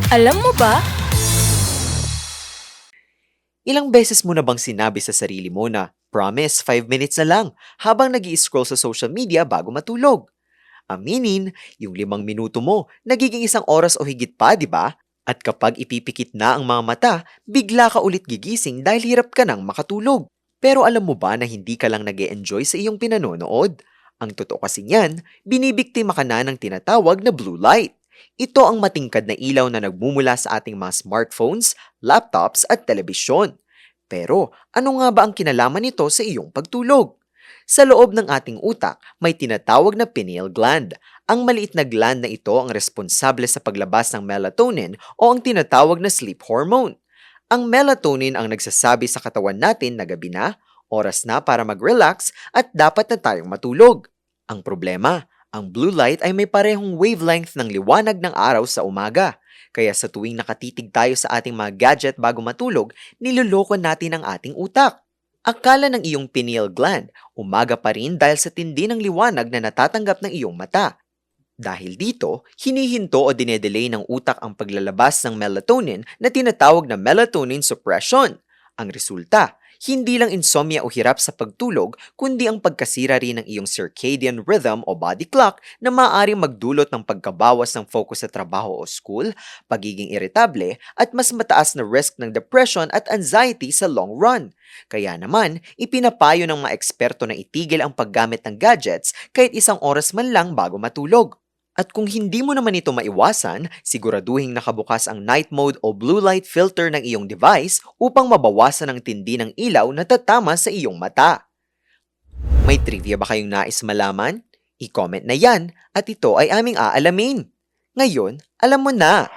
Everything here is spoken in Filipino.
Alam mo ba? Ilang beses mo na bang sinabi sa sarili mo na, promise, 5 minutes na lang, habang nag scroll sa social media bago matulog? Aminin, yung 5 minuto mo, nagiging 1 oras o higit pa, di ba? At kapag ipipikit na ang mga mata, bigla ka ulit gigising dahil hirap ka nang makatulog. Pero alam mo ba na hindi ka lang nag enjoy sa iyong pinanonood? Ang totoo kasi niyan, binibiktima ka na ng tinatawag na blue light. Ito ang matingkad na ilaw na nagmumula sa ating mga smartphones, laptops at telebisyon. Pero ano nga ba ang kinalaman nito sa iyong pagtulog? Sa loob ng ating utak, may tinatawag na pineal gland. Ang maliit na gland na ito ang responsable sa paglabas ng melatonin o ang tinatawag na sleep hormone. Ang melatonin ang nagsasabi sa katawan natin na gabi na, oras na para mag-relax at dapat na tayong matulog. Ang problema, ang blue light ay may parehong wavelength ng liwanag ng araw sa umaga. Kaya sa tuwing nakatitig tayo sa ating mga gadget bago matulog, niloloko natin ang ating utak. Akala ng iyong pineal gland, umaga pa rin dahil sa tindi ng liwanag na natatanggap ng iyong mata. Dahil dito, hinihinto o dinedelay ng utak ang paglalabas ng melatonin na tinatawag na melatonin suppression. Ang resulta, hindi lang insomnia o hirap sa pagtulog, kundi ang pagkasira rin ng iyong circadian rhythm o body clock na maaaring magdulot ng pagkabawas ng focus sa trabaho o school, pagiging irritable, at mas mataas na risk ng depression at anxiety sa long run. Kaya naman, ipinapayo ng mga eksperto na itigil ang paggamit ng gadgets kahit 1 oras man lang bago matulog. At kung hindi mo naman ito maiwasan, siguraduhing nakabukas ang night mode o blue light filter ng iyong device upang mabawasan ang tindi ng ilaw na tatama sa iyong mata. May trivia ba kayong nais malaman? I-comment na yan at ito ay aming aalamin. Ngayon, alam mo na!